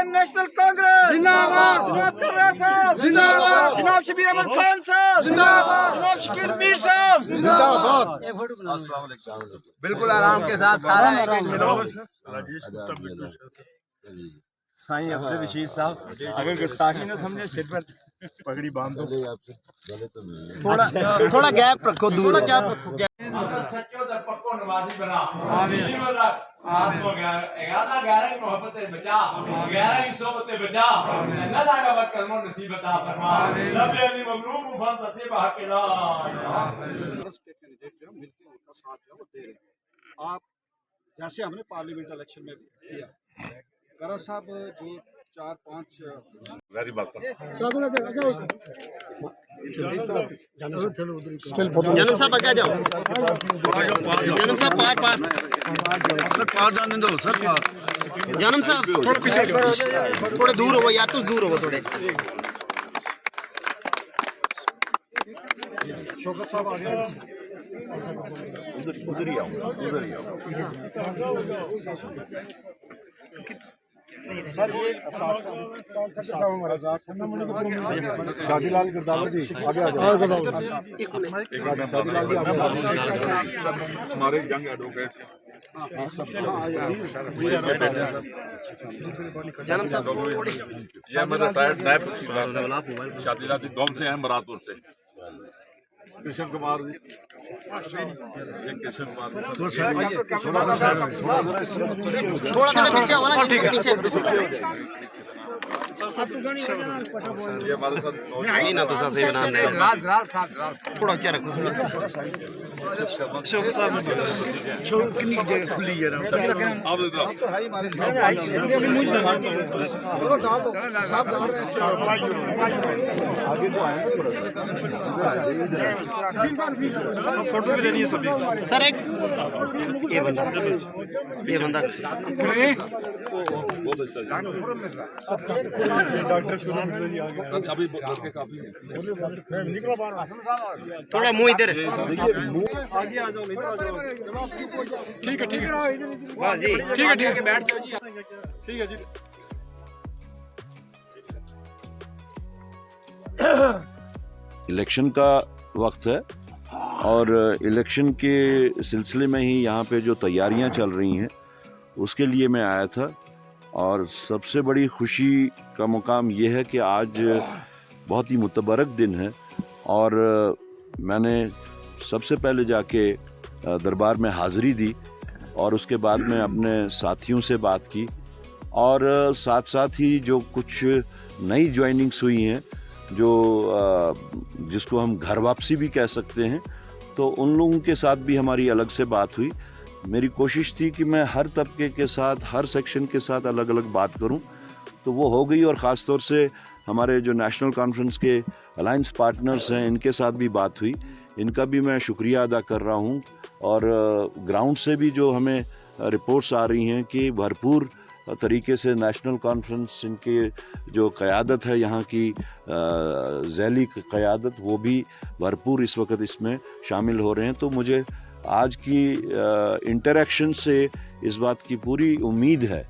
Indian national Congress जिंदाबाद, जनाब कर्रा साहब जिंदाबाद, जनाब शबीर अहमद खान साहब जिंदाबाद, जनाब शकील मीर साहब जिंदाबाद। बिल्कुल आराम के साथ सारा साईं अफजल रशीद साहब अगर गुस्ताखी न समझे सिर पर पगड़ी बांध दो। थोड़ा गैप रखो दूर सच्चो ते पक्को नमाजी बना आमीन आपको 11 की मोहब्बत बचा 11 की सोबत बचा अल्लाह ताला का कलमो नसीब अता फरमा रब अली मबरूक फन नसीब हक ला के कैंडिडेट जो मिलकर उनका साथ जो वो दे रहे हैं। आप जैसे हमने पार्लियामेंट इलेक्शन में किया करा साहब जो 4-5 जनम साहब आगे आ जाओ जनम साहब पार सर पार जाने दो सर पार जनम साहब थोड़ा पीछे थोड़े दूर हो यार तो दूर हो थोड़े शौकत साहब आ गए उधर ही आओ सर ये शादीलाल गिरदावर जी आगे आ जाओ शादीलाल जी हमारे यंग एडवोकेट जनम साहब ये हमारे रिटायर्ड नायब तहसीलदार शादीलाल जी गांव से हैं मरादपुर से कृष्ण कुमार जी कृष्ण कुमार थोड़ा पीछे हो ना पीछे ये हमारे साथ नहीं ना तो सही बना दे थोड़ा ऊंचा रखो शौक साहब कितनी जगह खुली है आप इधर तो है हमारे साथ चलो डाल दो साहब डाल रहे हैं आगे जो आए फोटो भी लेनी है सभी सर एक ये बंदा बहुत अच्छा अभी काफी थोड़ा मुंह इधर आगे आ जाओ ठीक है वाह जी ठीक है बैठ जाओ जी ठीक है जी इलेक्शन का वक्त है और इलेक्शन के सिलसिले में ही यहाँ पे जो तैयारियाँ चल रही हैं उसके लिए मैं आया था और सबसे बड़ी खुशी का मुकाम ये है कि आज बहुत ही मुतबरक दिन है और मैंने सबसे पहले जाके दरबार में हाज़िरी दी और उसके बाद में अपने साथियों से बात की और साथ साथ ही जो कुछ नई ज्वाइनिंग्स हुई हैं जो जिसको हम घर वापसी भी कह सकते हैं तो उन लोगों के साथ भी हमारी अलग से बात हुई। मेरी कोशिश थी कि मैं हर तबके के साथ हर सेक्शन के साथ अलग अलग बात करूं तो वो हो गई और ख़ास तौर से हमारे जो नेशनल कॉन्फ्रेंस के अलायंस पार्टनर्स हैं इनके साथ भी बात हुई। इनका भी मैं शुक्रिया अदा कर रहा हूं और ग्राउंड से भी जो हमें रिपोर्ट्स आ रही हैं कि भरपूर तरीके से नेशनल कॉन्फ्रेंस इनके जो क़यादत है यहाँ की ज़ैली क़यादत वो भी भरपूर इस वक्त इसमें शामिल हो रहे हैं। तो मुझे आज की इंटरेक्शन से इस बात की पूरी उम्मीद है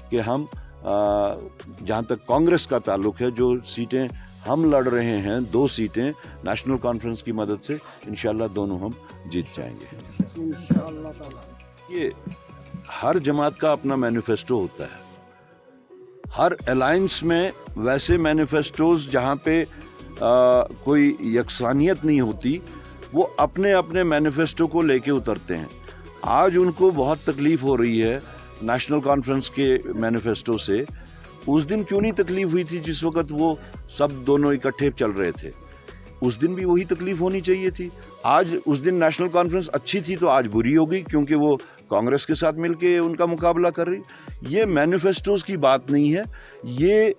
कि हम जहाँ तक कांग्रेस का ताल्लुक़ है जो सीटें हम लड़ रहे हैं 2 सीटें नेशनल कॉन्फ्रेंस की मदद से इंशाल्लाह दोनों हम जीत जाएंगे। ये हर जमात का अपना मैनिफेस्टो होता है। हर अलायंस में वैसे मैनिफेस्टोज जहाँ पे कोई यकसानियत नहीं होती वो अपने अपने मैनिफेस्टो को लेके उतरते हैं। आज उनको बहुत तकलीफ़ हो रही है नेशनल कॉन्फ्रेंस के मैनिफेस्टो से। उस दिन क्यों नहीं तकलीफ़ हुई थी जिस वक्त वो सब दोनों इकट्ठे चल रहे थे? उस दिन भी वही तकलीफ़ होनी चाहिए थी। आज उस दिन नेशनल कॉन्फ्रेंस अच्छी थी तो आज बुरी हो गई क्योंकि वो कांग्रेस के साथ मिलके उनका मुकाबला कर रही। ये मैनिफेस्टोज की बात नहीं है, ये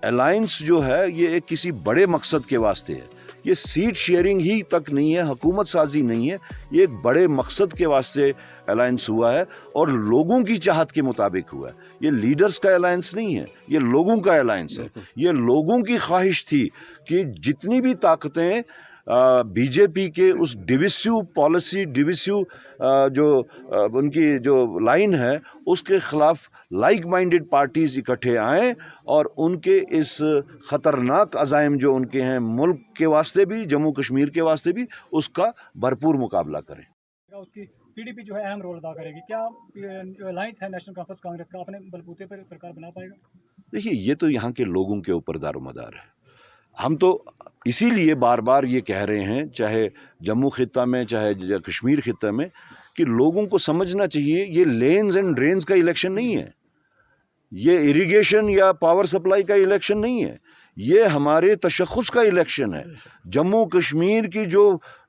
अलायंस जो है ये एक किसी बड़े मकसद के वास्ते है। ये सीट शेयरिंग ही तक नहीं है, हुकूमत साजी नहीं है, ये एक बड़े मकसद के वास्ते अलायंस हुआ है और लोगों की चाहत के मुताबिक हुआ है। ये लीडर्स का अलायंस नहीं है, ये लोगों का अलायंस है। ये लोगों की ख्वाहिश थी कि जितनी भी ताकतें बीजेपी के उस डिविसिव पॉलिसी, डिविसिव जो उनकी जो लाइन है उसके ख़िलाफ़ लाइक माइंडेड पार्टीज़ इकट्ठे आएँ और उनके इस ख़तरनाक अज़ाइम जो उनके हैं मुल्क के वास्ते भी, जम्मू कश्मीर के वास्ते भी, उसका भरपूर मुकाबला करें। उसकी पीडीपी जो है अहम रोल अदा करेगी। क्या अलायंस है नेशनल कॉन्फ्रेंस कांग्रेस का, अपने बलबूते पर सरकार बना पाएगा? देखिए, ये तो यहाँ के लोगों के ऊपर दारोमदार है। हम तो इसीलिए बार बार ये कह रहे हैं, चाहे जम्मू खित्ता में चाहे कश्मीर खित्ता में, कि लोगों को समझना चाहिए ये लेन्स एंड ड्रेन्स का इलेक्शन नहीं है, ये इरिगेशन या पावर सप्लाई का इलेक्शन नहीं है, ये हमारे तशख़्ख़ुस का इलेक्शन है। जम्मू कश्मीर की जो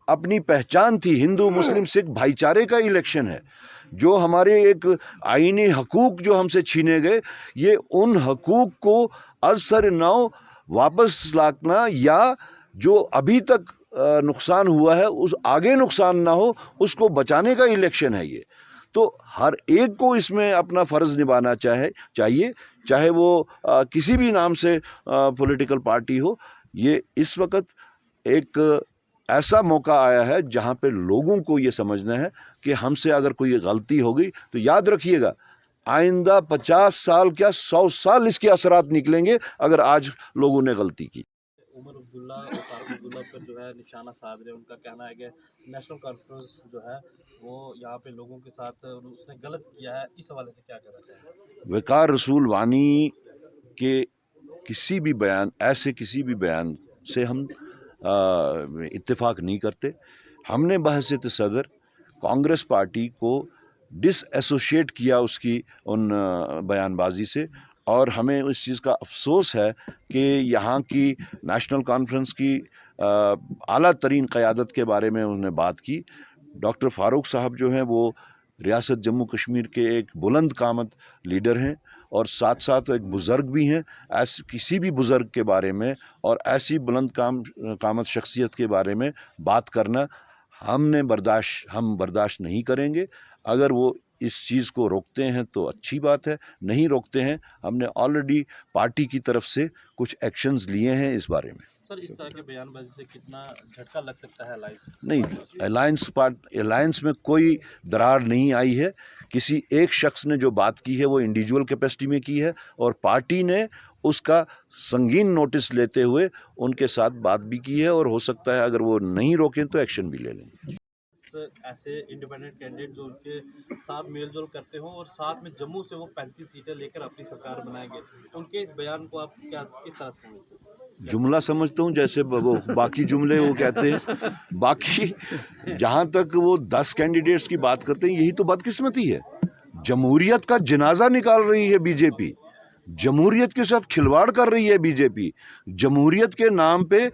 अपनी पहचान थी हिंदू मुस्लिम सिख भाईचारे का इलेक्शन है। जो हमारे एक आईनी हकूक़ जो हमसे छीने गए, ये उन हकूक़ को अज़सर नौ वापस लाना, या जो अभी तक नुकसान हुआ है उस आगे नुकसान ना हो, उसको बचाने का इलेक्शन है ये। तो हर एक को इसमें अपना फ़र्ज़ निभाना चाहिए, चाहे वो किसी भी नाम से पॉलिटिकल पार्टी हो। ये इस वक्त एक ऐसा मौका आया है जहाँ पे लोगों को ये समझना है कि हमसे अगर कोई गलती हो गई तो याद रखिएगा, आइंदा 50 साल क्या 100 साल इसके असरात निकलेंगे अगर आज लोगों ने गलती की। उमर अब्दुल्ला और फारूक अब्दुल्ला पर जो है निशाना साध रहे, उनका कहना है कि नेशनल कॉन्फ्रेंस जो है वो यहाँ पे लोगों के साथ उसने गलत किया है। इस हवाले से क्या कहना चाहिए? वक़ार रसूल वानी के किसी भी बयान, ऐसे किसी भी बयान से हम इत्तेफाक नहीं करते। हमने बहसीत सदर कांग्रेस पार्टी को डिसएसोशिएट किया उसकी उन बयानबाजी से, और हमें इस चीज़ का अफसोस है कि यहाँ की नेशनल कॉन्फ्रेंस की आला तरीन क़यादत के बारे में उन्होंने बात की। डॉक्टर फ़ारूक साहब जो हैं वो रियासत जम्मू कश्मीर के एक बुलंद कामत लीडर हैं, और साथ साथ एक बुज़ुर्ग भी हैं। ऐसे किसी भी बुज़ुर्ग के बारे में और ऐसी बुलंद कामत शख्सियत के बारे में बात करना हम बर्दाश्त नहीं करेंगे। अगर वो इस चीज़ को रोकते हैं तो अच्छी बात है, नहीं रोकते हैं, हमने ऑलरेडी पार्टी की तरफ से कुछ एक्शंस लिए हैं इस बारे में। सर, इस तरह के बयानबाजी से कितना झटका लग सकता है अलायंस? नहीं, अलायंस में कोई दरार नहीं आई है। किसी एक शख्स ने जो बात की है वो इंडिविजुअल कैपेसिटी में की है, और पार्टी ने उसका संगीन नोटिस लेते हुए उनके साथ बात भी की है, और हो सकता है अगर वो नहीं रोकें तो एक्शन भी ले लेंगे। ऐसे इंडिपेंडेंट कैंडिडेट जो उनके साथ मेलजोल करते हो और साथ में जम्मू से वो 35 सीटें लेकर अपनी सरकार बनाएंगे, उनके इस बयान को आप किस तरह से समझते हैं? जुमला समझता हूँ, जैसे वो बाकी जुमले वो कहते हैं। बाकी जहाँ तक वो 10 कैंडिडेट्स की बात करते हैं, यही तो बदकिस्मती है। जमहूरियत का जनाजा निकाल रही है बीजेपी, जमहूरियत के साथ खिलवाड़ कर रही है बीजेपी। जमहूरियत के नाम पे,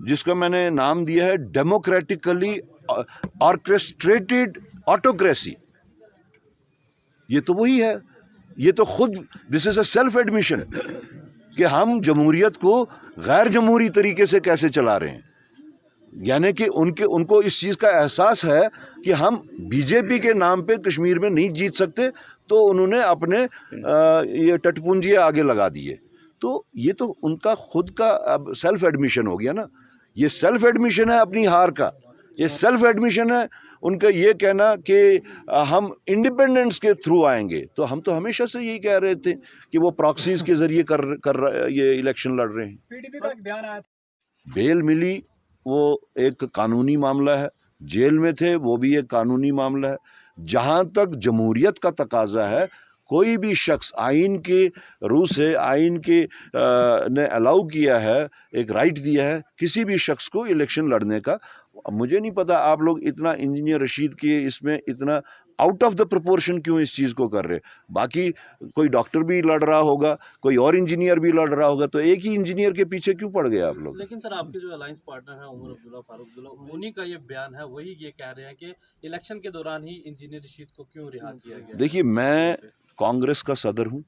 जिसका मैंने नाम दिया है डेमोक्रेटिकली ऑर्केस्ट्रेटेड ऑटोक्रेसी, ये तो वही है। ये तो खुद this is a self admission कि हम जमहूरियत को गैर जमहूरी तरीके से कैसे चला रहे हैं। यानी कि उनको इस चीज़ का एहसास है कि हम बीजेपी के नाम पे कश्मीर में नहीं जीत सकते, तो उन्होंने अपने ये टटपुंजियाँ आगे लगा दिए। तो ये तो उनका खुद का अब सेल्फ एडमिशन हो गया ना। ये सेल्फ एडमिशन है अपनी हार का, ये सेल्फ एडमिशन है उनका ये कहना कि हम इंडिपेंडेंस के थ्रू आएंगे। तो हम तो हमेशा से यही कह रहे थे कि वो प्रॉक्सीज के ज़रिए ये इलेक्शन लड़ रहे हैं। पीडीपी का एक बयान आया था, बेल मिली, वो एक कानूनी मामला है, जेल में थे वो भी एक कानूनी मामला है। जहाँ तक जमहूरियत का तकाजा है, कोई भी शख्स आइन के रूह से आइन के ने अलाउ किया है, एक राइट दिया है किसी भी शख्स को इलेक्शन लड़ने का। मुझे नहीं पता आप लोग इतना इंजीनियर रशीद के इसमें इतना आउट ऑफ द प्रोपोर्शन क्यों इस चीज़ को कर रहे। बाकी कोई डॉक्टर भी लड़ रहा होगा, कोई और इंजीनियर भी लड़ रहा होगा, तो एक ही इंजीनियर के पीछे क्यों पड़ गए आप लोग? लेकिन सर, आपके जो अलायंस पार्टनर हैं उमर अब्दुल्ला, फारूक अब्दुल्ला, उन्हीं का ये बयान है, वही ये कह रहे हैं कि इलेक्शन के दौरान ही इंजीनियर रशीद को क्यों रिहा किया गया। देखिए, मैं कांग्रेस का सदर हूँ,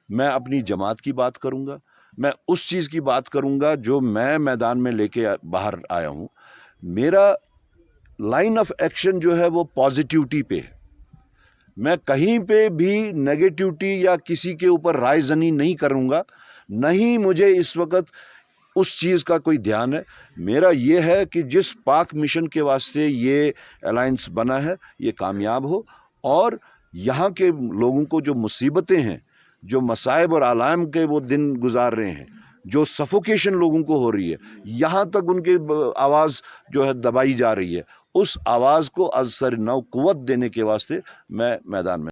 मैं अपनी जमात की बात करूँगा, मैं उस चीज़ की बात करूँगा जो मैं मैदान में लेके बाहर आया हूँ। मेरा लाइन ऑफ एक्शन जो है वो पॉजिटिविटी पे है। मैं कहीं पे भी नेगेटिविटी या किसी के ऊपर रायज़नी नहीं करूँगा, नहीं मुझे इस वक्त उस चीज़ का कोई ध्यान है। मेरा ये है कि जिस पाक मिशन के वास्ते ये अलायंस बना है ये कामयाब हो, और यहाँ के लोगों को जो मुसीबतें हैं, जो मसाइब और आलाम के वो दिन गुजार रहे हैं, जो सफोकेशन लोगों को हो रही है, यहाँ तक उनकी आवाज़ जो है दबाई जा रही है, उस आवाज़ को अज़सर नौ क़ुव्वत देने के वास्ते मैं मैदान में